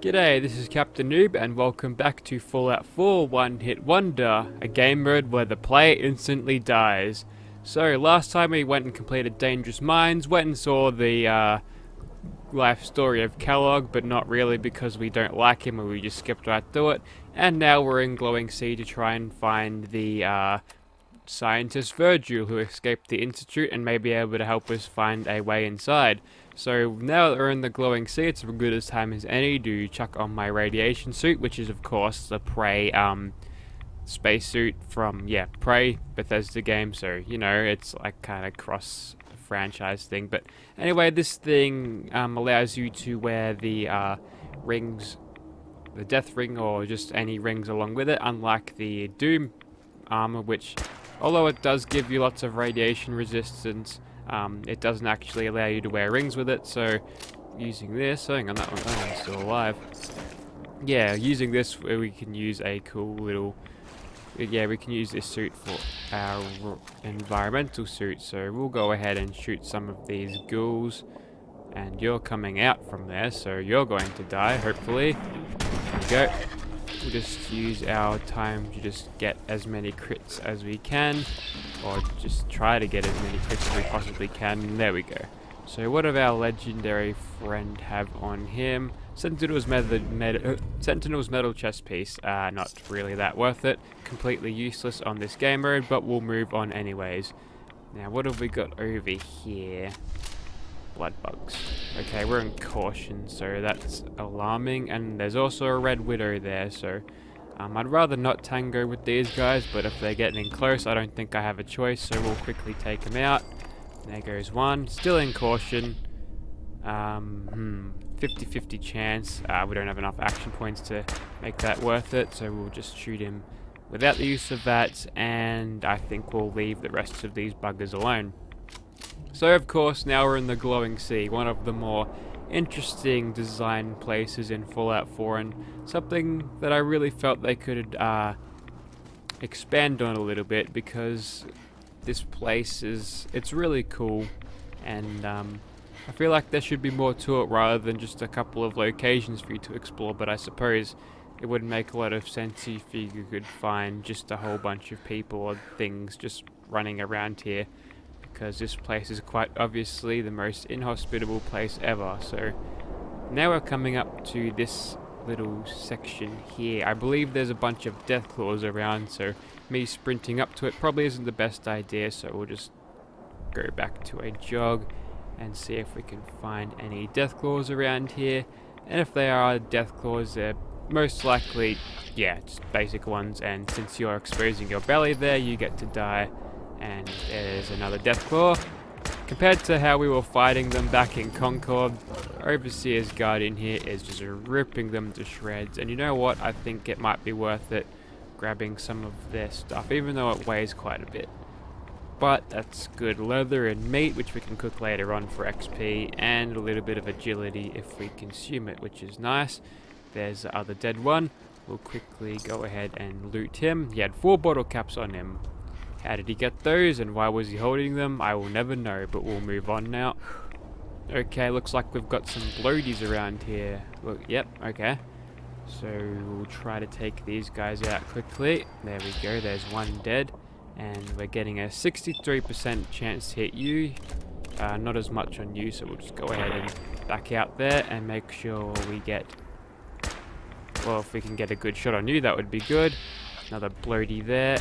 G'day, this is Captain Noob and welcome back to Fallout 4 One Hit Wonder, a game mode where the player instantly dies. So last time we went and completed Dangerous Mines, went and saw the life story of Kellogg, but not really because we don't like him and we just skipped right through it. And now we're in Glowing Sea to try and find the scientist Virgil who escaped the Institute and may be able to help us find a way inside. So now that we're in the Glowing Sea, it's as good a time as any to chuck on my radiation suit, which is of course the Prey spacesuit from, Prey, Bethesda game, so you know, it's like kind of cross franchise thing. But anyway, this thing allows you to wear the rings, the death ring or just any rings along with it, unlike the Doom armor, which although it does give you lots of radiation resistance, it doesn't actually allow you to wear rings with it. So using this, hang on, that one's still alive. Yeah, using this we can use a cool little, we can use this suit for our environmental suit. So we'll go ahead and shoot some of these ghouls, and you're coming out from there, so you're going to die, hopefully. There we go. We'll just use our time to just get as many crits as we can, or just try to get as many crits as we possibly can. There we go. So what does our legendary friend have on him? Sentinel's metal chest piece. Not really that worth it. Completely useless on this game mode, but we'll move on anyways. Now what have we got over here? Blood bugs. Okay, we're in caution, so that's alarming, and there's also a red widow there, so I'd rather not tango with these guys, but if they're getting close, I don't think I have a choice, so we'll quickly take them out. There goes one, still in caution. 50-50 chance. We don't have enough action points to make that worth it, so we'll just shoot him without the use of that, and I think we'll leave the rest of these buggers alone. So of course, now we're in the Glowing Sea, one of the more interesting design places in Fallout 4, and something that I really felt they could expand on a little bit, because this place it's really cool, and I feel like there should be more to it rather than just a couple of locations for you to explore. But I suppose it would make a lot of sense if you could find just a whole bunch of people or things just running around here, because this place is quite obviously the most inhospitable place ever. So now we're coming up to this little section here. I believe there's a bunch of deathclaws around, so me sprinting up to it probably isn't the best idea, so we'll just go back to a jog and see if we can find any deathclaws around here. And if they are deathclaws, they're most likely, just basic ones, and since you're exposing your belly there, you get to die. And there's another Deathclaw. Compared to how we were fighting them back in Concord, Overseer's Guardian here is just ripping them to shreds. And you know what? I think it might be worth it grabbing some of their stuff, even though it weighs quite a bit. But that's good leather and meat, which we can cook later on for XP, and a little bit of agility if we consume it, which is nice. There's the other dead one. We'll quickly go ahead and loot him. He had 4 bottle caps on him. How did he get those, and why was he holding them? I will never know, but we'll move on now. Okay, looks like we've got some bloaties around here. Look, yep, okay. So we'll try to take these guys out quickly. There we go, there's one dead. And we're getting a 63% chance to hit you. Not as much on you, so we'll just go ahead and back out there and make sure we get... Well, if we can get a good shot on you, that would be good. Another bloaty there.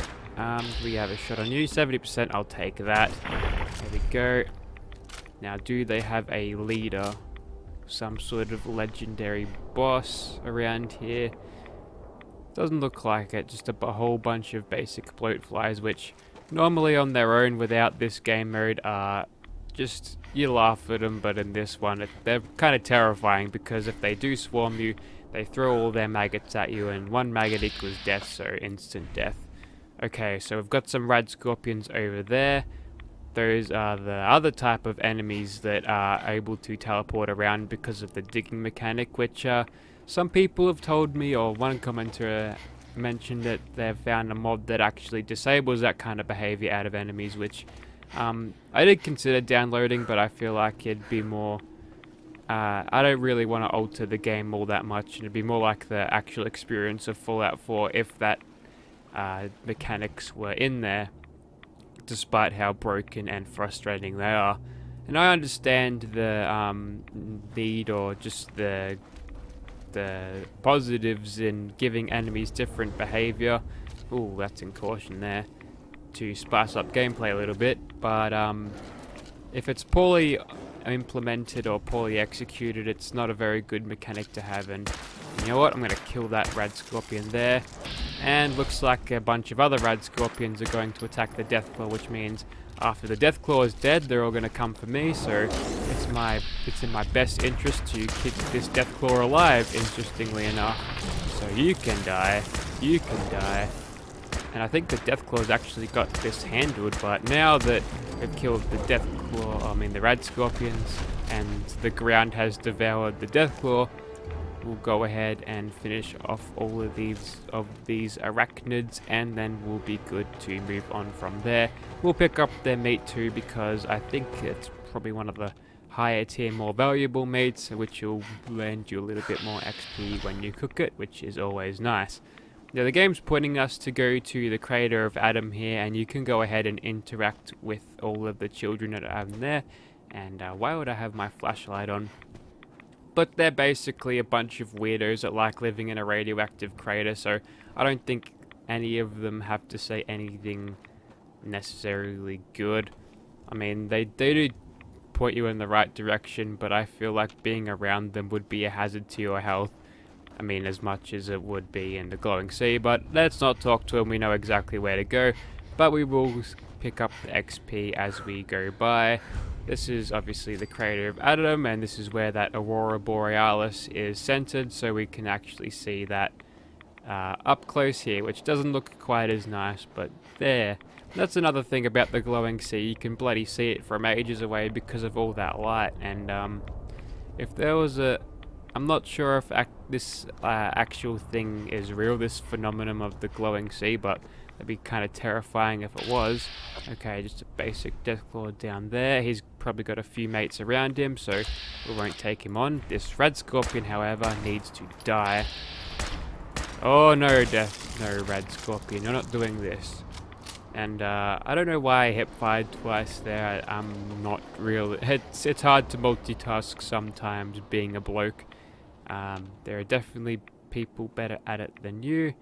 We have a shot on you, 70%, I'll take that. There we go. Now, do they have a leader? Some sort of legendary boss around here? Doesn't look like it, just a whole bunch of basic bloat flies, which normally on their own without this game mode are just, you laugh at them, but in this one they're kind of terrifying, because if they do swarm you, they throw all their maggots at you, and one maggot equals death, so instant death. Okay, so we've got some rad scorpions over there. Those are the other type of enemies that are able to teleport around because of the digging mechanic, which some people have told me, or one commenter mentioned that they've found a mod that actually disables that kind of behavior out of enemies, which I did consider downloading, but I feel like it'd be more I don't really want to alter the game all that much. It'd be more like the actual experience of Fallout 4 if that mechanics were in there, despite how broken and frustrating they are. And I understand the need, or just the positives in giving enemies different behavior. Ooh, that's in caution there, to spice up gameplay a little bit. But if it's poorly implemented or poorly executed, it's not a very good mechanic to have. And you know what? I'm going to kill that rad scorpion there. And looks like a bunch of other rad scorpions are going to attack the Deathclaw, which means after the Deathclaw is dead, they're all going to come for me. So it's in my best interest to keep this Deathclaw alive, interestingly enough. So you can die. You can die. And I think the Deathclaw's actually got this handled, but now that we've killed the the rad scorpions, and the ground has devoured the Deathclaw, we'll go ahead and finish off all of these arachnids, and then we'll be good to move on from there. We'll pick up their meat too, because I think it's probably one of the higher tier, more valuable meats, which will lend you a little bit more XP when you cook it, which is always nice. Now the game's pointing us to go to the crater of Adam here, and you can go ahead and interact with all of the children that are there. And why would I have my flashlight on? But they're basically a bunch of weirdos that like living in a radioactive crater, so I don't think any of them have to say anything necessarily good. I mean, they do point you in the right direction, but I feel like being around them would be a hazard to your health. I mean, as much as it would be in the glowing sea, but let's not talk to them. We know exactly where to go, but we will pick up the XP as we go by. This is obviously the crater of Adam, and this is where that Aurora Borealis is centered, so we can actually see that up close here, which doesn't look quite as nice, but there. That's another thing about the glowing sea. You can bloody see it from ages away because of all that light. And if there was I'm not sure if this actual thing is real, this phenomenon of the glowing sea, but it'd be kind of terrifying if it was. Okay, just a basic Deathclaw down there. He's probably got a few mates around him, so we won't take him on. This rad scorpion, however, needs to die. Oh no, no rad scorpion, you're not doing this. And I don't know why I hip fired twice there. I'm not real. It's hard to multitask sometimes, being a bloke. There are definitely people better at it than you,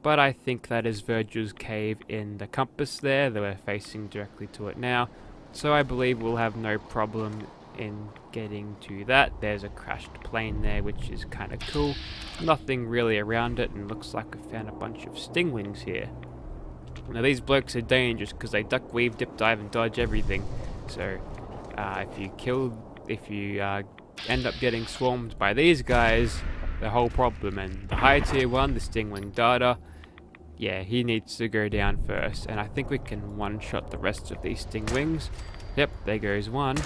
but I think that is Virgil's cave in the compass there, that we're facing directly to it now, so I believe we'll have no problem in getting to that. There's a crashed plane there, which is kind of cool. Nothing really around it, and looks like I found a bunch of stingwings here. Now these blokes are dangerous because they duck, weave, dip, dive and dodge everything, so if you end up getting swarmed by these guys, the whole problem. And the high tier one, the Stingwing Data, yeah, he needs to go down first, and I think we can one-shot the rest of these Stingwings. Yep, there goes one.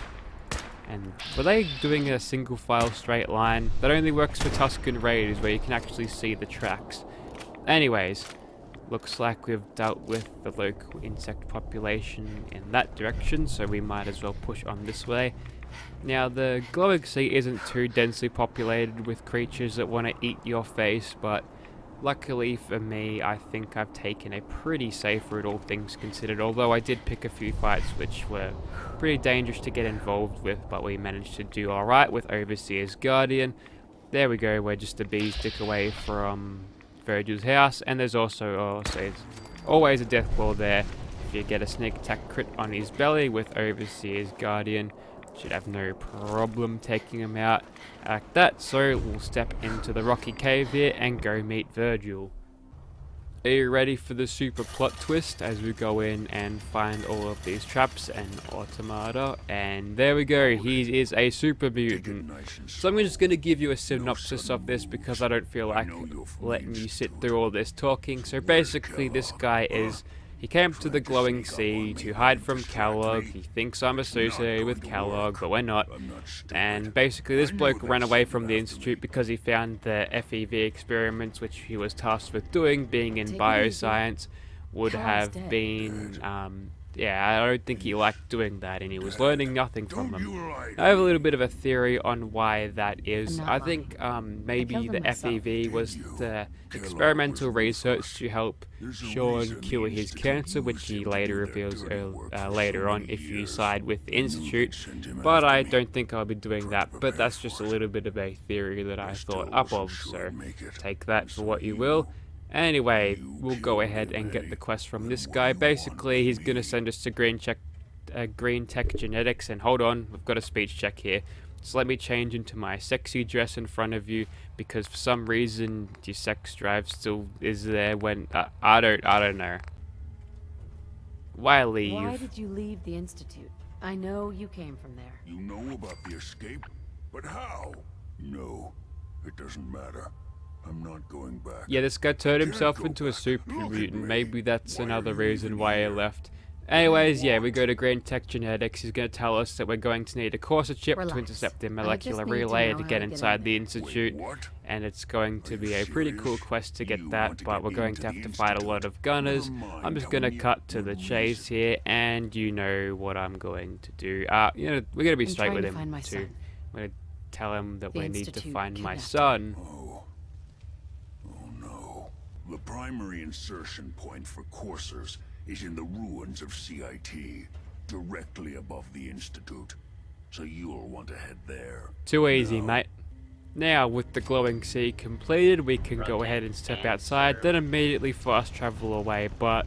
And were they doing a single file straight line? That only works for Tuscan Raiders, where you can actually see the tracks. Anyways, looks like we've dealt with the local insect population in that direction, so we might as well push on this way. Now, the glowing sea isn't too densely populated with creatures that want to eat your face, but luckily for me, I think I've taken a pretty safe route, all things considered, although I did pick a few fights which were pretty dangerous to get involved with, but we managed to do alright with Overseer's Guardian. There we go, we're just a bee's dick away from Virgil's house, and there's also always a Deathclaw there. If you get a sneak attack crit on his belly with Overseer's Guardian, should have no problem taking him out like that. So we'll step into the rocky cave here and go meet Virgil. Are you ready for the super plot twist as we go in and find all of these traps and automata? And there we go, he is a super mutant. So I'm just going to give you a synopsis of this because I don't feel like letting you sit through all this talking. So basically this guy he came to the glowing sea to hide from Kellogg. He thinks I'm associated with Kellogg, but we're not. And basically this bloke ran away from the institute because he found the FEV experiments which he was tasked with doing, being in bioscience, would have been yeah, I don't think he liked doing that, and he was learning nothing from Don't them. you like I have a me? little bit of a theory on why that is. I'm not I lying. think I maybe killed the them myself. FEV was Did you? the Kill experimental off was research ruthless. to help There's a Sean reason cure the his Institute cancer, which used he him to later do their reveals dirty work for later so on many if you years. side with the I knew Institute. they'd send him But after I me. don't think I'll be doing that. But prepared that's just for a it. little bit of a theory that I thought still up wasn't of, sure so I'd make it. take that for So what you will. Anyway, you we'll go killed ahead him, and get eh? the quest from Then this what guy. do you want Basically, with he's going to me? send us to Greentech Genetics, and hold on, we've got a speech check here. So let me change into my sexy dress in front of you, because for some reason your sex drive still is there when I don't know. Why leave? Why did you leave the Institute? I know you came from there. You know about the escape? But how? No, it doesn't matter. I'm not going back. Yeah, this guy turned Can't himself go into a back. super Look at mutant. me. Maybe that's Why another are you reason even why he here? left. What do you Anyways, yeah, we want? go to Greentech Genetics. He's going to tell us that we're going to need a Corsa chip to Relax. intercept the I just molecular need to relay know to how get to get inside in the there. Institute. Wait, what? And it's going to Are be you a pretty cool serious? quest to get You that, want to but get we're going into to have the to fight a lot Institute? of gunners. Never mind I'm just going to telling you cut to the good chase reason. here, and you know what I'm going to do. You know, we're going to be I'm straight trying with to him find my too. son. I'm going to tell him that The we need to Institute find my kidnapped him. son. Oh no. The primary insertion point for coursers is in the ruins of CIT, directly above the Institute. So you'll want to head there. Too easy, Now, mate. Now, with the glowing sea completed, we can go ahead and step outside, then immediately fast travel away. But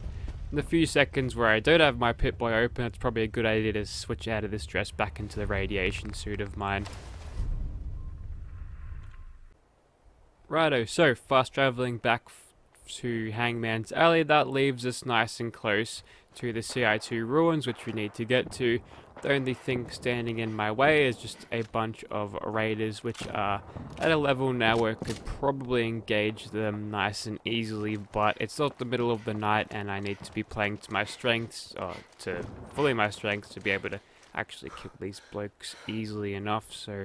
in the few seconds where I don't have my Pip-Boy open, it's probably a good idea to switch out of this dress back into the radiation suit of mine. Righto, so fast traveling back to Hangman's Alley, that leaves us nice and close to the CI2 ruins, which we need to get to. The only thing standing in my way is just a bunch of raiders, which are at a level now where I could probably engage them nice and easily, but it's not the middle of the night and I need to be playing to my strengths, or to fully my strengths, to be able to actually kill these blokes easily enough. So,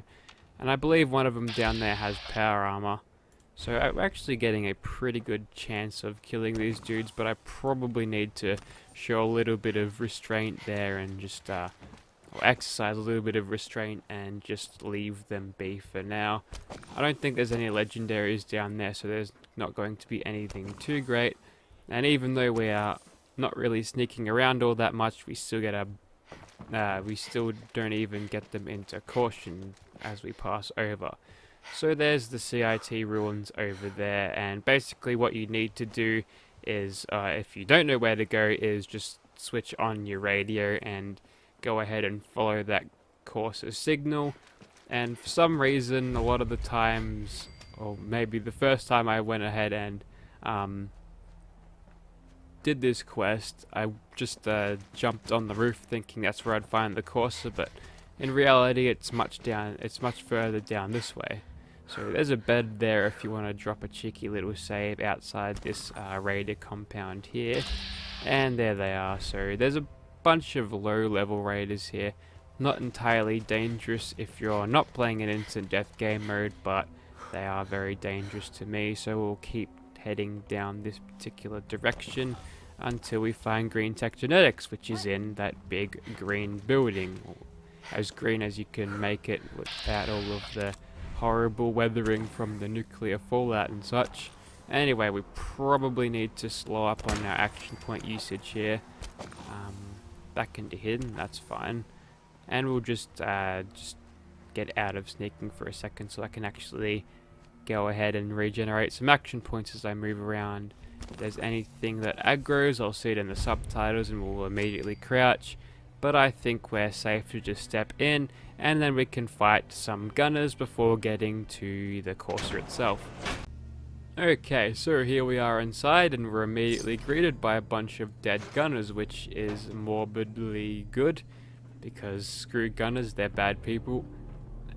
and I believe one of them down there has power armor. So I'm actually getting a pretty good chance of killing these dudes, but I probably need to show a little bit of restraint there and just or exercise a little bit of restraint and just leave them be for now. I don't think there's any legendaries down there, so there's not going to be anything too great. And even though we are not really sneaking around all that much, we still get we still don't even get them into caution as we pass over. So there's the CIT ruins over there, and basically what you need to do is, if you don't know where to go, is just switch on your radio and go ahead and follow that course's signal. And for some reason, a lot of the times, or maybe the first time I went ahead and did this quest, I just jumped on the roof thinking that's where I'd find the Corsa, but in reality it's much further down this way. So there's a bed there if you want to drop a cheeky little save outside this raider compound here. And there they are. So there's a bunch of low level raiders here. Not entirely dangerous if you're not playing an instant death game mode, but they are very dangerous to me. So we'll keep heading down this particular direction until we find Greentech Genetics, which is in that big green building. As green as you can make it without all of the horrible weathering from the nuclear fallout and such. Anyway, we probably need to slow up on our action point usage here. Back into hidden, that's fine. And we'll just get out of sneaking for a second so I can actually go ahead and regenerate some action points as I move around. If there's anything that aggroes, I'll see it in the subtitles and we'll immediately crouch. But I think we're safe to just step in, and then we can fight some gunners before getting to the Corsa itself. Okay, so here we are inside, and we're immediately greeted by a bunch of dead gunners, which is morbidly good, because screw gunners, they're bad people.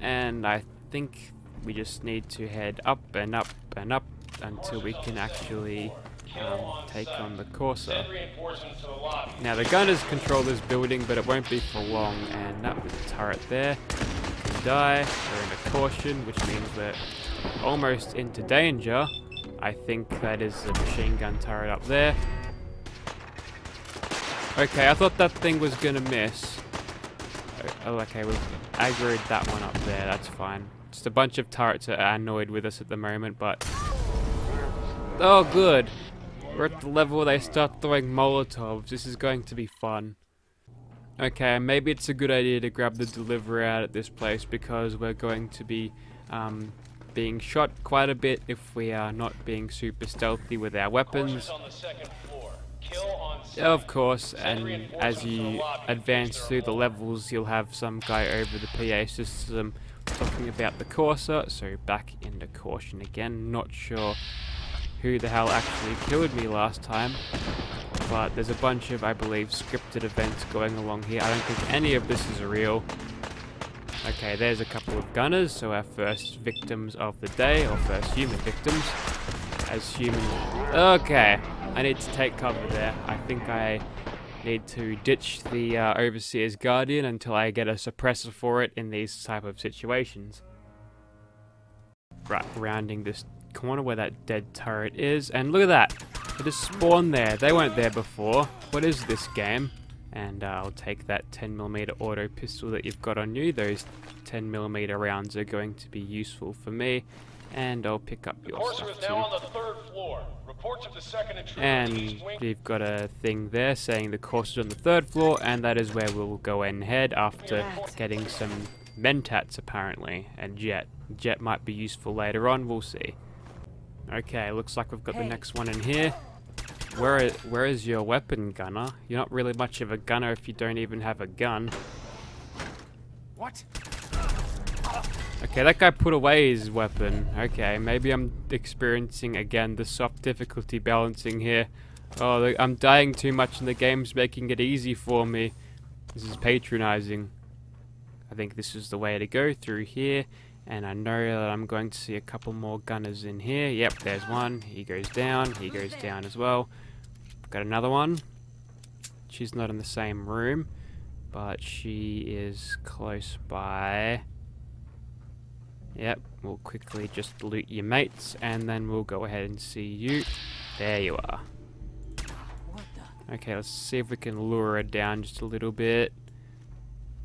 And I think we just need to head up and up and up until we can actually take on the Corsa. Now the gunners control this building, but it won't be for long, and that was a turret there. We can die, we're in a caution, which means we're almost into danger. I think that is a machine gun turret up there. Okay, I thought that thing was gonna miss. Oh, okay, we've aggroed that one up there, that's fine. Just a bunch of turrets are annoyed with us at the moment, but... Oh, good! We're at the level where they start throwing Molotovs. This is going to be fun. Okay, maybe it's a good idea to grab the delivery out at this place because we're going to be being shot quite a bit if we are not being super stealthy with our weapons. Of course, and as you advance through the levels, you'll have some guy over the PA system talking about the Corsair, so back into caution again. Not sure who the hell actually killed me last time, but there's a bunch of, I believe, scripted events going along here. I don't think any of this is real. Okay, there's a couple of gunners, so our first victims of the day, or first human victims. As human... Okay, I need to take cover there. I think I need to ditch the Overseer's Guardian until I get a suppressor for it in these type of situations. Right, rounding this corner where that dead turret is, and look at that! It just spawned there. They weren't there before. What is this game? And I'll take that 10mm auto pistol that you've got on you. Those 10mm rounds are going to be useful for me. And I'll pick up your stuff too. On the 3rd floor. Reports of the second intruder And you've got a thing there saying the course is on the 3rd floor, and that is where we'll go and head after getting some mentats apparently, and Jet. Jet might be useful later on, we'll see. Okay, looks like we've got the next one in here. Where is your weapon, gunner? You're not really much of a gunner if you don't even have a gun. What? Okay, that guy put away his weapon. Okay, maybe I'm experiencing again the soft difficulty balancing here. Oh, I'm dying too much and the game's making it easy for me. This is patronizing. I think this is the way to go through here. And I know that I'm going to see a couple more gunners in here. Yep, there's one. He goes down. He goes down as well. Got another one. She's not in the same room, but she is close by. Yep, we'll quickly just loot your mates, and then we'll go ahead and see you. There you are. Okay, let's see if we can lure her down just a little bit.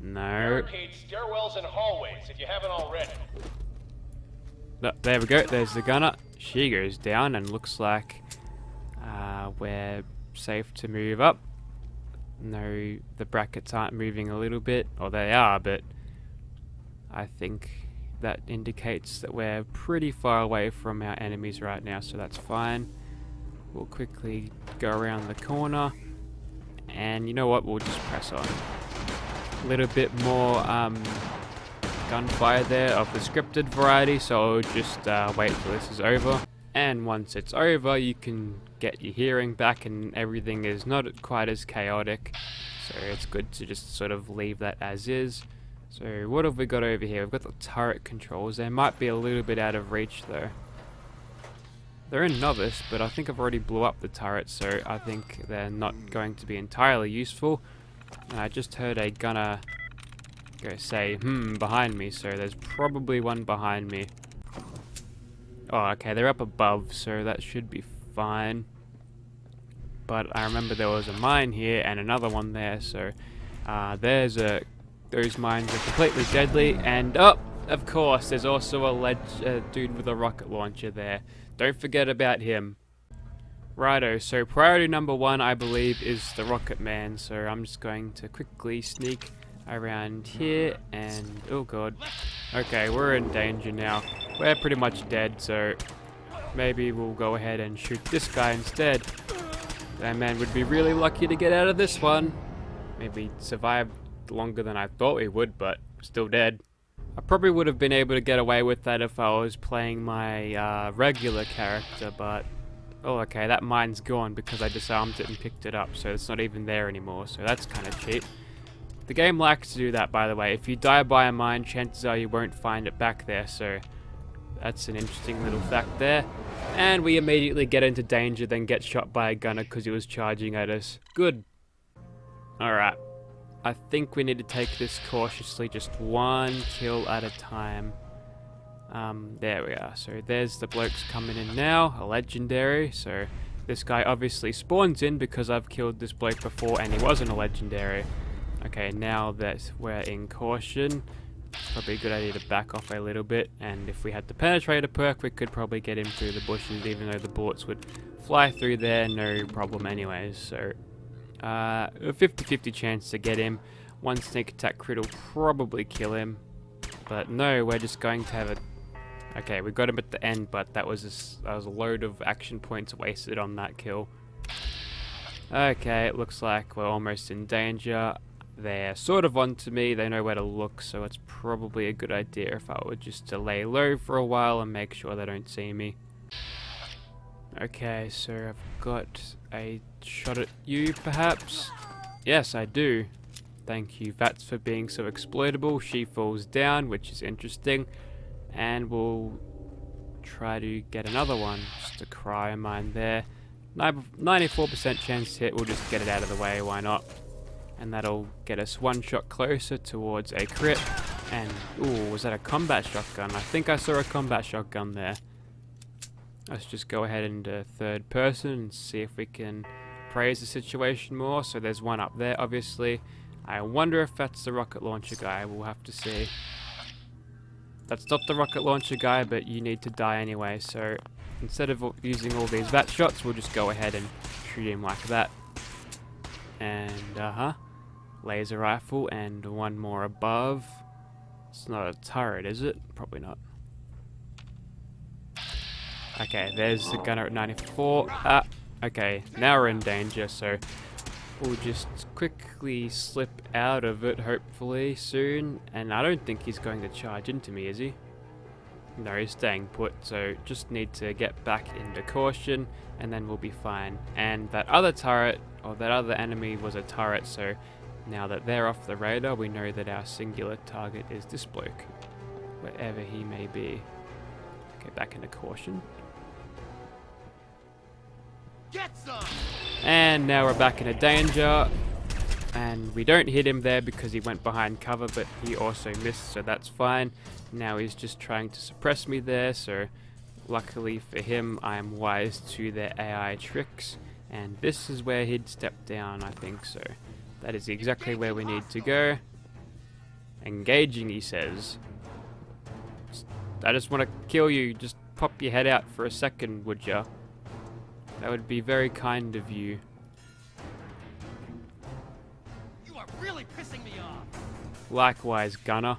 No. Barricade stairwells and hallways if you haven't already. No, there we go, there's the gunner. She goes down and looks like we're safe to move up. No, the brackets aren't moving a little bit, or they are, but I think that indicates that we're pretty far away from our enemies right now, so that's fine. We'll quickly go around the corner, and you know what, we'll just press on. A little bit more gunfire there of the scripted variety, so I'll just wait till this is over. And once it's over, you can get your hearing back and everything is not quite as chaotic, so it's good to just sort of leave that as is. So what have we got over here? We've got the turret controls. They might be a little bit out of reach though. They're in novice, but I think I've already blew up the turret, so I think they're not going to be entirely useful. And I just heard a gunner go say, behind me, so there's probably one behind me. Oh, okay, they're up above, so that should be fine. But I remember there was a mine here and another one there, so those mines are completely deadly. And oh, of course, there's also a dude with a rocket launcher there. Don't forget about him. Righto, so priority number 1, I believe, is the Rocket Man. So I'm just going to quickly sneak around here and... oh god. Okay, we're in danger now. We're pretty much dead, so maybe we'll go ahead and shoot this guy instead. That man would be really lucky to get out of this one. Maybe survive longer than I thought we would, but still dead. I probably would have been able to get away with that if I was playing my regular character, but... oh, okay, that mine's gone because I disarmed it and picked it up, so it's not even there anymore, so that's kind of cheap. The game likes to do that, by the way. If you die by a mine, chances are you won't find it back there, so that's an interesting little fact there. And we immediately get into danger, then get shot by a gunner because he was charging at us. Good. Alright. I think we need to take this cautiously, just one kill at a time. There we are. So there's the blokes coming in now, a legendary, so This guy obviously spawns in because I've killed this bloke before and he wasn't a legendary. Okay, now that we're in caution, probably a good idea to back off a little bit, and if we had the penetrator perk we could probably get him through the bushes, even though the bullets would fly through there no problem anyways. So a 50-50 chance to get him. One sneak attack crit will probably kill him, but no, we're just going to have a... Okay, we got him at the end, but that was a load of action points wasted on that kill. Okay, it looks like we're almost in danger. They're sort of onto me, they know where to look, so it's probably a good idea if I were just to lay low for a while and make sure they don't see me. Okay, so I've got a shot at you, perhaps? Yes, I do. Thank you, Vats, for being so exploitable. She falls down, which is interesting. And we'll try to get another one. Just a cryo mine there. 94% chance to hit, we'll just get it out of the way, why not? And that'll get us one shot closer towards a crit. And, ooh, was that a combat shotgun? I think I saw a combat shotgun there. Let's just go ahead into third person and see if we can praise the situation more. So there's one up there, obviously. I wonder if that's the rocket launcher guy, we'll have to see. That's not the rocket launcher guy, but you need to die anyway, so instead of using all these VAT shots, we'll just go ahead and shoot him like that. And, laser rifle, and one more above. It's not a turret, is it? Probably not. Okay, there's the gunner at 94. Okay, now we're in danger, so we'll just quickly slip out of it, hopefully, soon. And I don't think he's going to charge into me, is he? No, he's staying put, so just need to get back into caution, and then we'll be fine. And that other turret, or that other enemy was a turret, so now that they're off the radar, we know that our singular target is this bloke, wherever he may be. Okay, back into caution. Get some! And now we're back into danger, and we don't hit him there because he went behind cover, but he also missed, so that's fine. Now he's just trying to suppress me there, so luckily for him I am wise to their AI tricks, and this is where he'd step down, I think. So that is exactly where we need to go. Engaging, he says. I just want to kill you, just pop your head out for a second, would ya? That would be very kind of you. You are really pissing me off. Likewise, gunner.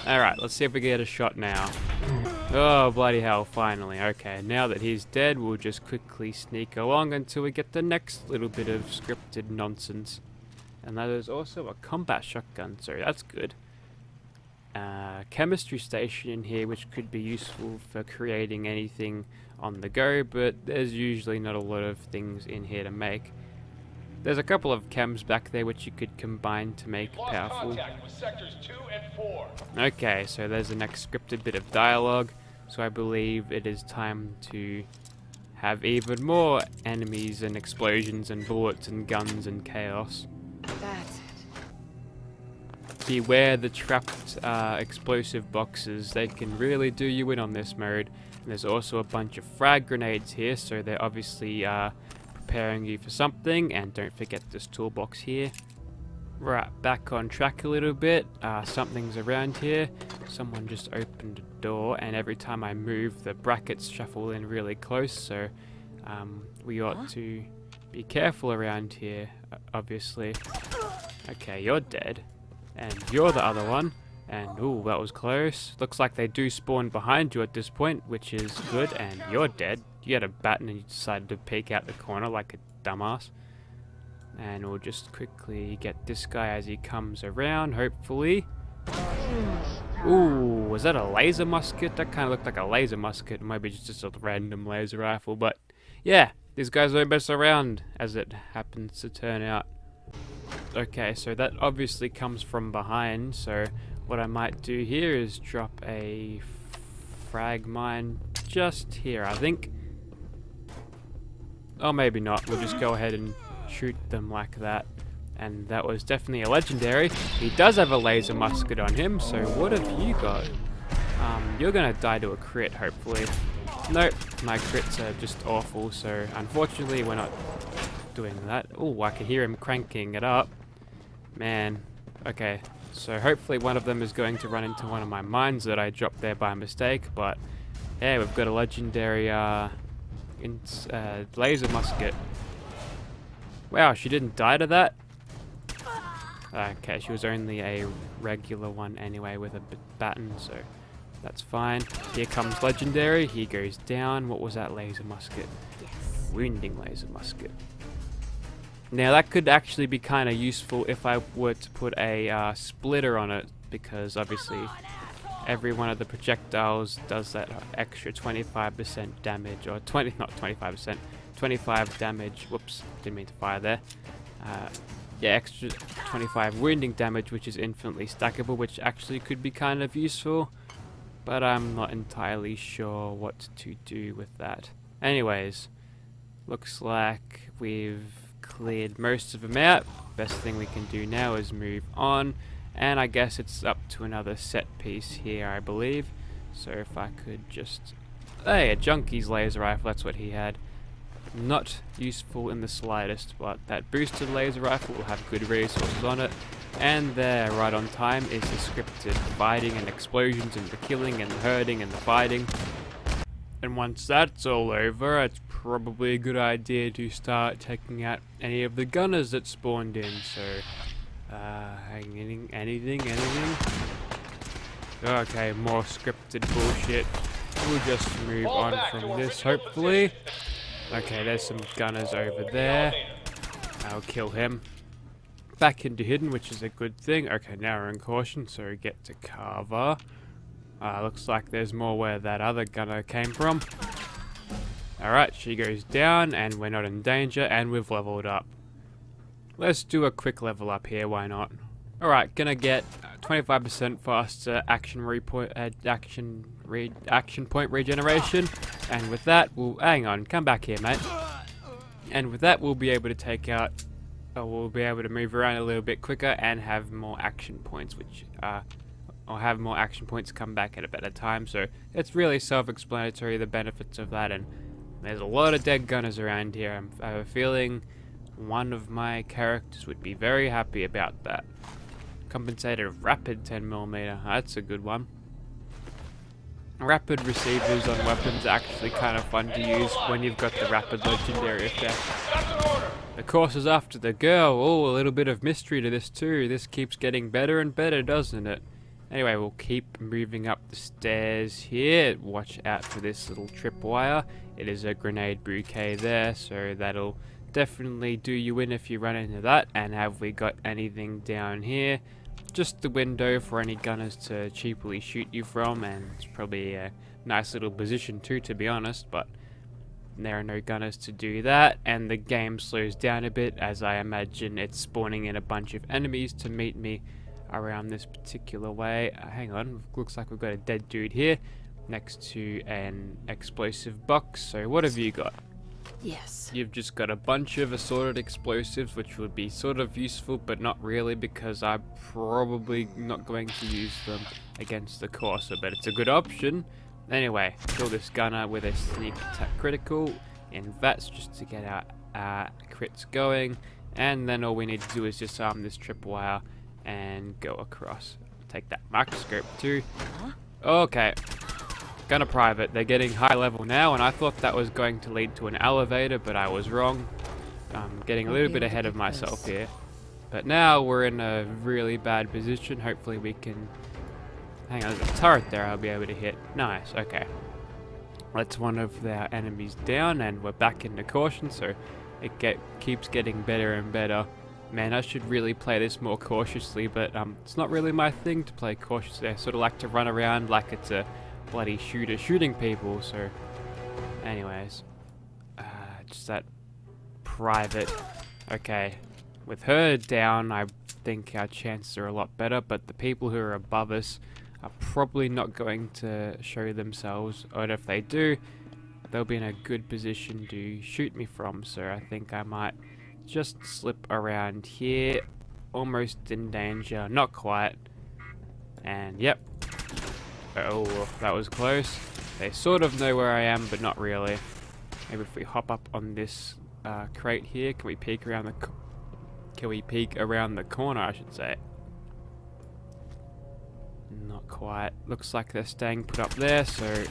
Alright, let's see if we can get a shot now. Oh, bloody hell, finally. Okay, now that he's dead, we'll just quickly sneak along until we get the next little bit of scripted nonsense. And that is also a combat shotgun, so that's good. Chemistry station in here, which could be useful for creating anything on the go, but there's usually not a lot of things in here to make. There's a couple of chems back there which you could combine to make powerful. Contact with sectors 2 and 4. Okay, so there's the next scripted bit of dialogue, so I believe it is time to have even more enemies and explosions and bullets and guns and chaos. That's it. Beware the trapped explosive boxes, they can really do you in on this mode. And there's also a bunch of frag grenades here, so they're obviously preparing you for something. And don't forget this toolbox here. Right, back on track a little bit. Something's around here. Someone just opened a door, and every time I move, the brackets shuffle in really close, so we ought to be careful around here, obviously. Okay, you're dead. And you're the other one. And, ooh, that was close. Looks like they do spawn behind you at this point, which is good. And you're dead. You had a baton and you decided to peek out the corner like a dumbass. And we'll just quickly get this guy as he comes around, hopefully. Ooh, was that a laser musket? That kind of looked like a laser musket. Maybe just a random laser rifle. But, yeah, these guys don't mess around, as it happens to turn out. Okay, so that obviously comes from behind, so what I might do here is drop a frag mine just here, I think. Oh, maybe not. We'll just go ahead and shoot them like that. And that was definitely a legendary. He does have a laser musket on him, so what have you got? You're gonna die to a crit, hopefully. Nope, my crits are just awful, so unfortunately we're not doing that. Oh, I can hear him cranking it up. Man, okay. So hopefully one of them is going to run into one of my mines that I dropped there by mistake, but yeah, we've got a legendary laser musket. Wow, she didn't die to that? Okay, she was only a regular one anyway with a baton, so that's fine. Here comes legendary, he goes down. What was that laser musket? Yes. Wounding laser musket. Now that could actually be kind of useful if I were to put a splitter on it, because obviously every one of the projectiles does that extra 25% damage, or 25%, 25 damage. Whoops, didn't mean to fire there. Yeah, extra 25 wounding damage, which is infinitely stackable, which actually could be kind of useful, but I'm not entirely sure what to do with that. Anyways, looks like we've cleared most of them out. Best thing we can do now is move on, and I guess it's up to another set piece here, I believe. So if I could just... Hey, a junkie's laser rifle, that's what he had. Not useful in the slightest, but that boosted laser rifle will have good resources on it. And there, right on time, is the scripted fighting and explosions and the killing and the hurting and the fighting. And once that's all over, it's probably a good idea to start taking out any of the gunners that spawned in. So, anything? Okay, more scripted bullshit. We'll just move on from this, hopefully. Okay, there's some gunners over there. I'll kill him. Back into hidden, which is a good thing. Okay, now we're in caution, so get to cover. Looks like there's more where that other gunner came from. Alright, she goes down, and we're not in danger, and we've leveled up. Let's do a quick level up here, why not? Alright, gonna get 25% faster action point regeneration, and with that, we'll... Hang on, come back here, mate. And with that, we'll be able to take out... we'll be able to move around a little bit quicker and have more action points, which... or have more action points come back at a better time, so it's really self-explanatory, the benefits of that, and there's a lot of dead gunners around here. I have a feeling one of my characters would be very happy about that. Compensated rapid 10mm, that's a good one. Rapid receivers on weapons are actually kind of fun to use when you've got the rapid legendary effect. The course is after the girl. Oh, a little bit of mystery to this too. This keeps getting better and better, doesn't it? Anyway, we'll keep moving up the stairs here. Watch out for this little tripwire. It is a grenade bouquet there, so that'll definitely do you in if you run into that. And have we got anything down here? Just the window for any gunners to cheaply shoot you from, and it's probably a nice little position too, to be honest, but there are no gunners to do that, and the game slows down a bit as I imagine it's spawning in a bunch of enemies to meet me around this particular way. Hang on, looks like we've got a dead dude here next to an explosive box. So what have you got? Yes. You've just got a bunch of assorted explosives, which would be sort of useful, but not really, because I'm probably not going to use them against the Corsa, but it's a good option. Anyway, kill this gunner with a sneak attack critical in VATS just to get our crits going, and then all we need to do is disarm this tripwire and go across. Take that microscope too. Okay. Gunner private, they're getting high level now, and I thought that was going to lead to an elevator, but I was wrong. I'm getting a little bit ahead of myself here. But now we're in a really bad position. Hopefully we can... Hang on, there's a turret there I'll be able to hit. Nice, okay. That's one of their enemies down, and we're back into caution, so it keeps getting better and better. Man, I should really play this more cautiously, but it's not really my thing to play cautiously. I sort of like to run around like it's a bloody shooter shooting people, so anyways, just that private. Okay, with her down, I think our chances are a lot better, but the people who are above us are probably not going to show themselves, or if they do, they'll be in a good position to shoot me from, so I think I might just slip around here, almost in danger, not quite, and yep. Oh, that was close. They sort of know where I am, but not really. Maybe if we hop up on this crate here, can we peek around the corner, I should say? Not quite. Looks like they're staying put up there, so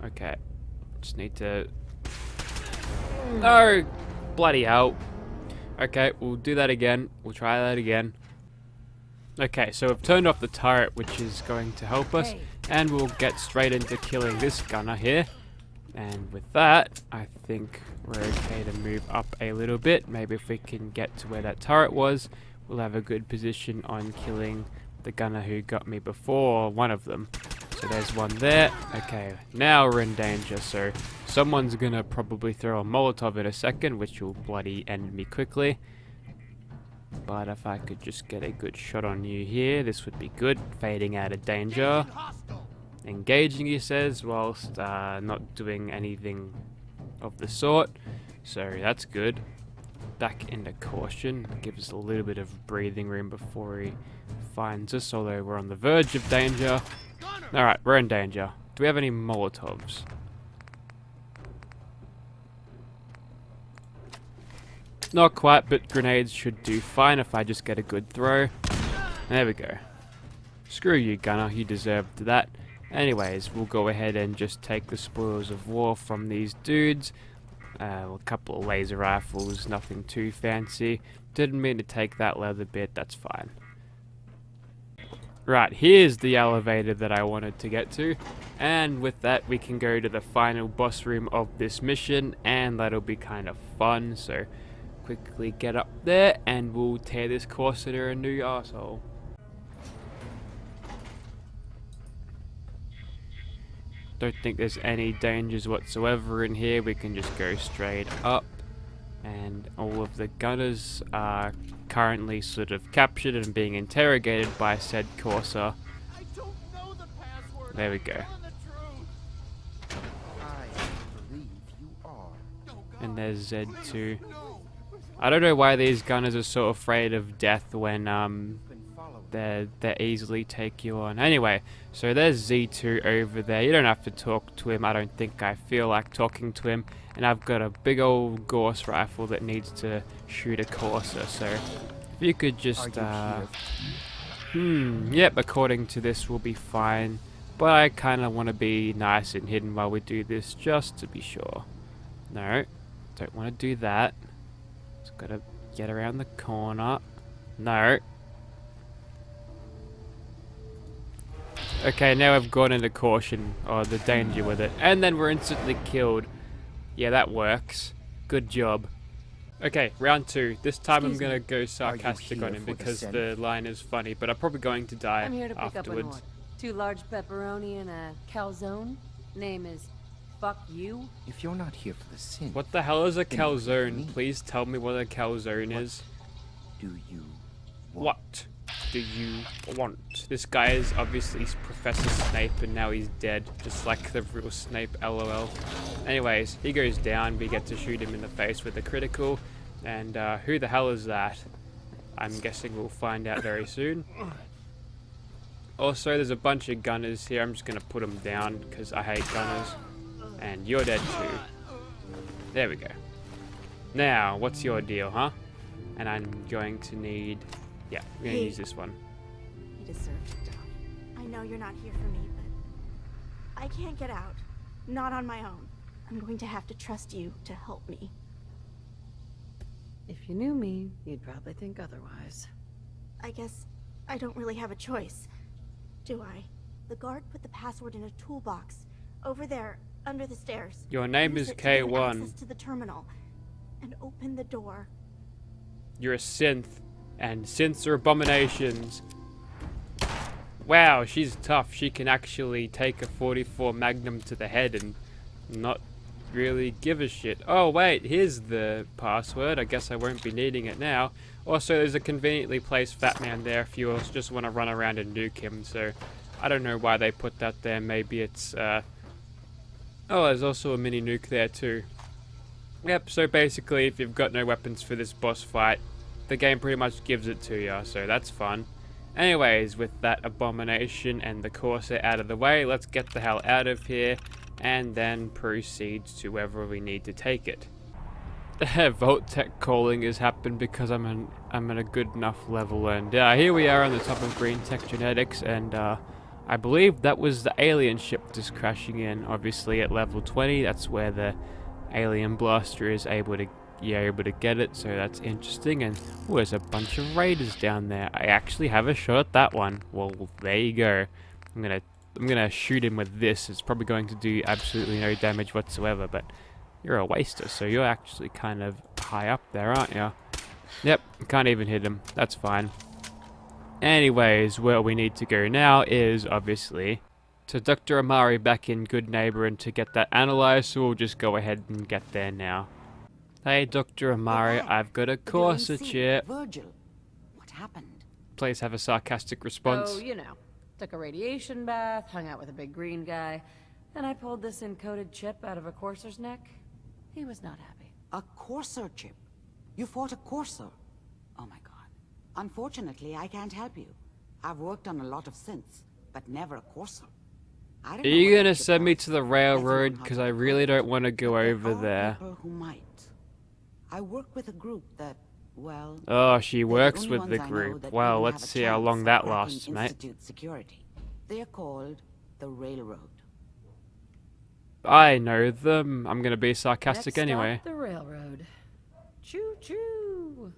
okay. Just need to. No, bloody hell. Okay, we'll do that again. We'll try that again. Okay, so we've turned off the turret, which is going to help us, and we'll get straight into killing this gunner here. And with that, I think we're okay to move up a little bit. Maybe if we can get to where that turret was, we'll have a good position on killing the gunner who got me before, one of them. So there's one there. Okay, now we're in danger, so someone's gonna probably throw a Molotov in a second, which will bloody end me quickly. But if I could just get a good shot on you here, this would be good. Fading out of danger. Engaging, he says, whilst not doing anything of the sort. So that's good. Back into caution. Gives us a little bit of breathing room before he finds us, although we're on the verge of danger. Alright, we're in danger. Do we have any Molotovs? Not quite, but grenades should do fine if I just get a good throw. There we go. Screw you, gunner, you deserved that. Anyways, we'll go ahead and just take the spoils of war from these dudes. A couple of laser rifles, nothing too fancy. Didn't mean to take that leather bit, that's fine. Right, here's the elevator that I wanted to get to. And with that, we can go to the final boss room of this mission, and that'll be kind of fun. So quickly get up there, and we'll tear this Corsair a new arsehole. Don't think there's any dangers whatsoever in here. We can just go straight up, and all of the gunners are currently sort of captured and being interrogated by said Corsair. I don't know the password. There we go. Telling the truth. I believe you are. Oh, God. And there's Z2. No. I don't know why these gunners are so afraid of death when Been followed. they easily take you on. Anyway, so there's Z2 over there. You don't have to talk to him. I don't think I feel like talking to him. And I've got a big old Gauss rifle that needs to shoot a Corsair. So if you could just yep, according to this we'll be fine. But I kind of want to be nice and hidden while we do this, just to be sure. No, don't want to do that. Just gotta get around the corner. No. Okay, now I've gone into caution, or the danger with it, and then we're instantly killed. Yeah, that works. Good job. Okay, round 2. This time I'm gonna go sarcastic on him because the line is funny, but I'm probably going to die I'm here to pick up an afterwards. order. 2 large pepperoni and a calzone. Name is Fuck You. If you're not here for the sin, What the hell is a Then what do you calzone? mean? Please tell me what a calzone is. do you What do you want? This guy is obviously Professor Snape and now he's dead, just like the real Snape, lol. Anyways, he goes down, we get to shoot him in the face with a critical, and who the hell is that? I'm guessing we'll find out very soon. Also, there's a bunch of gunners here, I'm just gonna put them down because I hate gunners. And you're dead too. There we go. Now, what's your deal, huh? And I'm going to need... Yeah, we're going to use this one. You deserve to die. I know you're not here for me, but I can't get out. Not on my own. I'm going to have to trust you to help me. If you knew me, you'd probably think otherwise. I guess I don't really have a choice, do I? The guard put the password in a toolbox over there under the stairs. Your name Use is it to gain K1. access to the terminal and open the door. You're a synth, and synths are abominations. Wow, she's tough. She can actually take a 44 Magnum to the head and not really give a shit. Oh wait, here's the password. I guess I won't be needing it now. Also, there's a conveniently placed fat man there if you just want to run around and nuke him. So I don't know why they put that there. Maybe it's oh, there's also a mini nuke there too. Yep, so basically if you've got no weapons for this boss fight, the game pretty much gives it to you, so that's fun. Anyways, with that abomination and the Corsair out of the way, let's get the hell out of here. and then proceed to wherever we need to take it. The Vault-Tec calling has happened because I'm at a good enough level, and here we are on the top of Greentech Genetics, and I believe that was the alien ship just crashing in. Obviously at level 20, that's where the alien blaster is able to get it, so that's interesting. And oh, there's a bunch of raiders down there. I actually have a shot at that one. Well, there you go. I'm gonna shoot him with this. It's probably going to do absolutely no damage whatsoever, but you're a waster, so you're actually kind of high up there, aren't you? Yep, can't even hit him. That's fine. Anyways, where we need to go now is obviously to Dr. Amari back in Good Neighbor and to get that analyzed, so we'll just go ahead and get there now. Hey, Dr. Amari, I've got a corset chip. Virgil, what happened? Please have a sarcastic response. Oh, you know. Took a radiation bath, hung out with a big green guy, and I pulled this encoded chip out of a courser's neck. He was not happy. A courser chip? You fought a courser? Oh my god. Unfortunately, I can't help you. I've worked on a lot of synths, but never a courser. I don't Are know you what gonna the chip send me does. to the Does railroad? know how Because to I really code it? don't want to go But there over are there. people who might. I work with a group that, well... Oh, she they're the works only with ones the I know group. that Well, even let's have a see how chance long of that cracking lasts, mate. Institute security. They're called the Railroad. I know them. I'm gonna be sarcastic Next anyway. stop, the railroad. Choo-choo!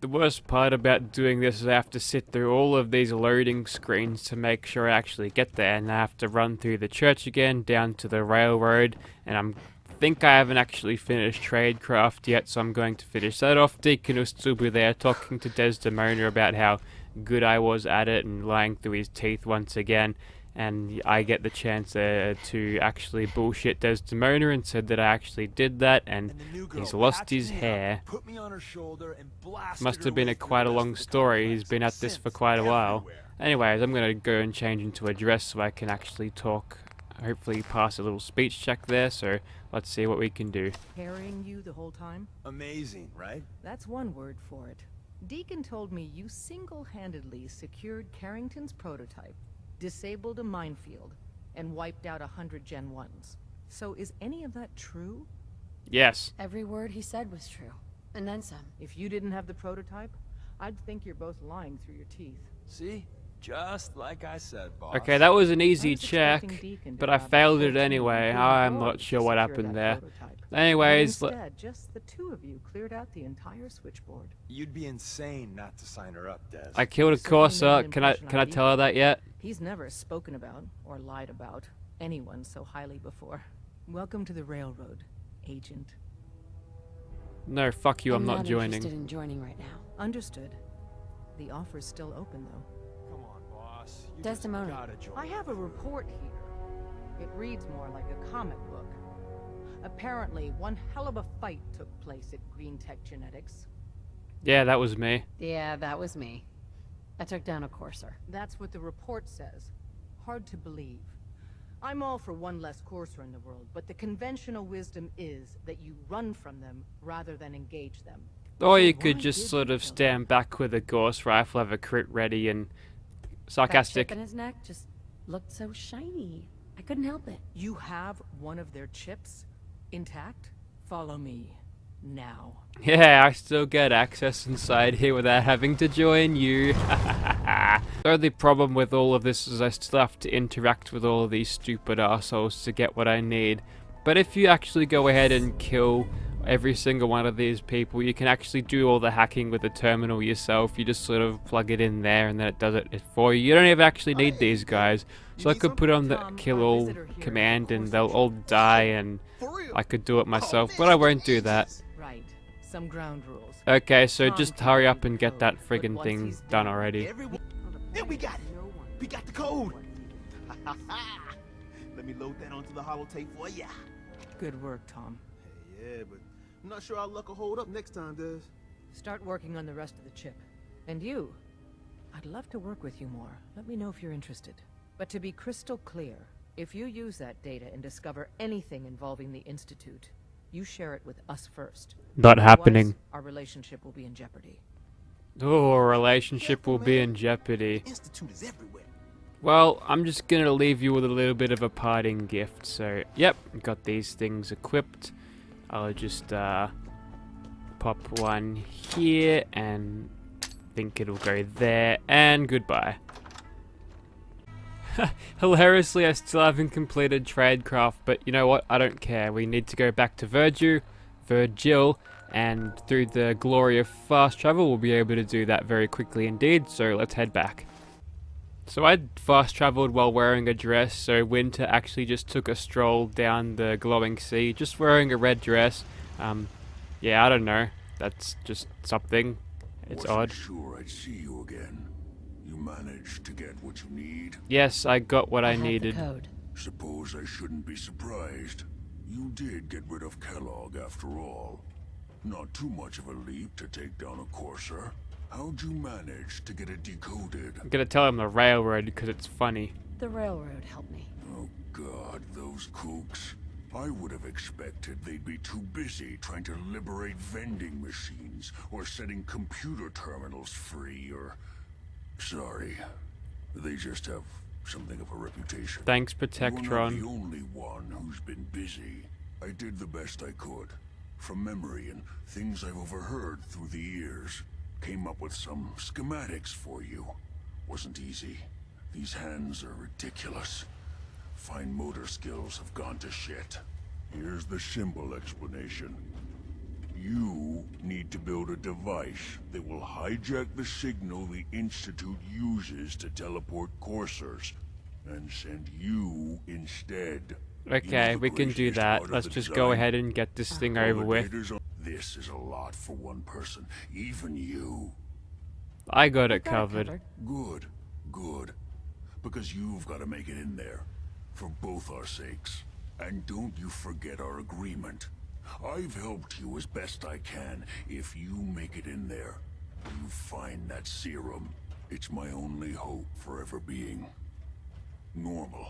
The worst part about doing this is I have to sit through all of these loading screens to make sure I actually get there, and I have to run through the church again, down to the railroad, and think I haven't actually finished Tradecraft yet, so I'm going to finish that off. Deacon will still be there talking to Desdemona about how good I was at it and lying through his teeth once again, and I get the chance to actually bullshit Desdemona and said that I actually did that, and he's lost his hair. Must have been quite a long story. He's been at this for quite a while. Anyways, I'm gonna go and change into a dress so I can actually talk. Hopefully pass a little speech check there, so let's see what we can do. Carrying you the whole time? Amazing, right? That's one word for it. Deacon told me you single-handedly secured Carrington's prototype, disabled a minefield, and wiped out 100 Gen 1s. So is any of that true? Yes. Every word he said was true. And then some. If you didn't have the prototype, I'd think you're both lying through your teeth. See? Just like I said, boss. Okay, that was an easy I was check, expecting Deacon to but I have failed the it whole anyway. team I'm on not board sure to what secure happened that there. prototype. Anyways, But instead, just the two of you cleared out the entire switchboard. You'd be insane not to sign her up, Des. I killed a Certainly made Corsa. an Can I impression on tell her that yet? He's never spoken about, or lied about, anyone so highly before. Welcome to the railroad, Agent. No, fuck you. I'm not joining. interested in joining right now. Understood. The offer's still open, though. Come on, boss. You Desdemona. just gotta join. I have a report here. It reads more like a comic book. Apparently, one hell of a fight took place at Greentech Genetics. Yeah, that was me. Yeah, that was me. I took down a courser. That's what the report says. Hard to believe. I'm all for one less courser in the world, but the conventional wisdom is that you run from them rather than engage them. Or you So could why just did sort you of kill stand back with a Gauss rifle, have a crit ready, and That sarcastic. chip in his neck just looked so shiny. I couldn't help it. You have one of their chips intact? Follow me. Now. Yeah, I still get access inside here without having to join you. The only problem with all of this is I still have to interact with all of these stupid assholes to get what I need. But if you actually go ahead and kill every single one of these people, you can actually do all the hacking with the terminal yourself. You just sort of plug it in there and then it does it for you. You don't even actually need these guys. So I could put on the kill all command and they'll all die and I could do it myself, but I won't do that. Right. Some ground rules. Okay, so Tom just can hurry read up the and get code, that but friggin' once thing he's done done, already. Everyone. Yeah, we got it. We got the code. Let me load that onto the holotape for ya. Good work, Tom. Hey, yeah, but I'm not sure our luck will hold up next time, Des. Start working on the rest of the chip. And you? I'd love to work with you more. Let me know if you're interested. But to be crystal clear, if you use that data and discover anything involving the Institute, you share it with us first. Not Otherwise, happening. Our relationship will be in jeopardy. Oh, our relationship will be in jeopardy. Institute is everywhere. Well, I'm just gonna leave you with a little bit of a parting gift. So, yep, got these things equipped. I'll just pop one here and think it'll go there, and goodbye. Hilariously, I still haven't completed Tradecraft, but you know what? I don't care. We need to go back to Virgil, and through the glory of fast travel, we'll be able to do that very quickly indeed, so let's head back. So I fast traveled while wearing a dress, so Winter actually just took a stroll down the glowing sea, just wearing a red dress. Yeah, I don't know. That's just something. It's odd. Sure I'd see you again. You managed to get what you need? Yes, I got what I needed. The code. Suppose I shouldn't be surprised. You did get rid of Kellogg after all. Not too much of a leap to take down a courser. How'd you manage to get it decoded? I'm gonna tell him the railroad because it's funny. The railroad helped me. Oh god, those kooks. I would have expected they'd be too busy trying to liberate vending machines or setting computer terminals free or... Sorry. They just have something of a reputation. Thanks, You're Protectron. not the only one who's been busy. I did the best I could. From memory and things I've overheard through the years. Came up with some schematics for you. Wasn't easy. These hands are ridiculous. Fine motor skills have gone to shit. Here's the simple explanation. You need to build a device that will hijack the signal the Institute uses to teleport coursers, and send you instead. Okay, we can do that. Let's just go ahead and get this thing over with. This is a lot for one person, even you. I got it covered. Good, good. Because you've got to make it in there. For both our sakes. And don't you forget our agreement. I've helped you as best I can. If you make it in there, you find that serum. It's my only hope for ever being normal.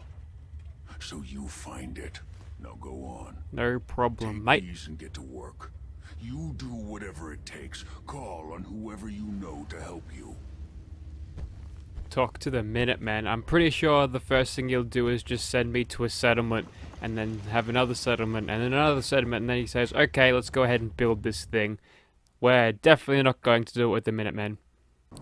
So you find it. Now go on. No problem, Take mate. these and get to work. You do whatever it takes. Call on whoever you know to help you. Talk to the Minutemen. I'm pretty sure the first thing he'll do is just send me to a settlement, and then have another settlement, and then another settlement, and then he says, okay, let's go ahead and build this thing. We're definitely not going to do it with the Minutemen.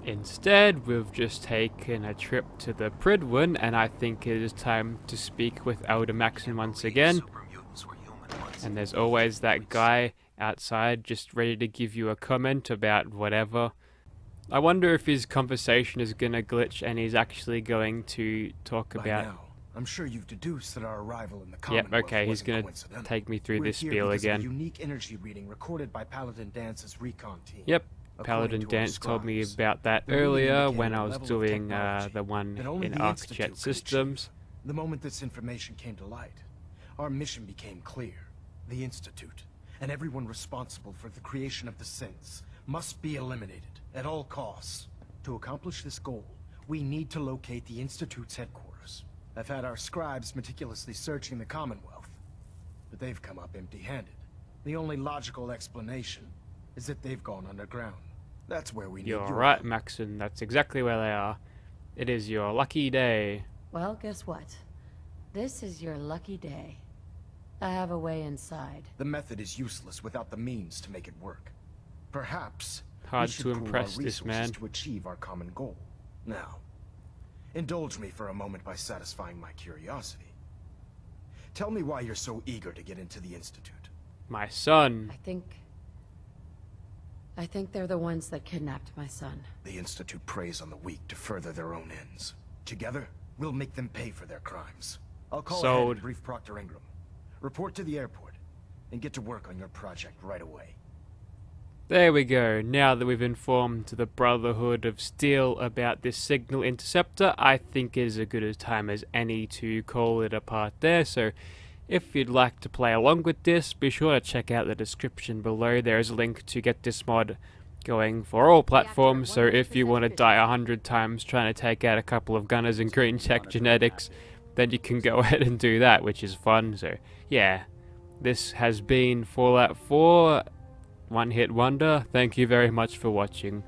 Instead, we've just taken a trip to the Pridwin, and I think it is time to speak with Elder Maxon once again. And there's always that guy outside just ready to give you a comment about whatever. I wonder if his conversation is gonna glitch and he's actually going to talk about... Now, I'm sure you've deduced that our arrival in the Yep, Commonwealth okay, he's wasn't gonna coincidental. take me through We're this here spiel because of a again. unique energy reading recorded by Paladin Dance's recon team. Yep, According Paladin to our Dance told me scribes, about that the reading earlier indicated when a I was level of doing technology the one that only in the ArcJet Institute could Systems. achieve. The moment this information came to light, our mission became clear. The Institute, and everyone responsible for the creation of the synths, must be eliminated at all costs. To accomplish this goal, we need to locate the Institute's headquarters. I've had our scribes meticulously searching the Commonwealth, but they've come up empty-handed. The only logical explanation is that they've gone underground. That's where we need You're your right, help. Maxon. That's exactly where they are. It is your lucky day. Well, guess what? This is your lucky day. I have a way inside. The method is useless without the means to make it work. Perhaps Hard we should to pool impress our this resources man. to achieve our common goal. Now, indulge me for a moment by satisfying my curiosity. Tell me why you're so eager to get into the Institute. My son. I think they're the ones that kidnapped my son. The Institute preys on the weak to further their own ends. Together, we'll make them pay for their crimes. I'll call ahead Sold. and brief Proctor Ingram. Report to the airport, and get to work on your project right away. There we go. Now that we've informed the Brotherhood of Steel about this signal interceptor, I think it is as good a time as any to call it apart there. So if you'd like to play along with this, be sure to check out the description below. There is a link to get this mod going for all platforms. So if you want to die 100 times trying to take out a couple of gunners in Greentech genetics, then you can go ahead and do that, which is fun. So yeah, this has been Fallout 4. One hit wonder. Thank you very much for watching.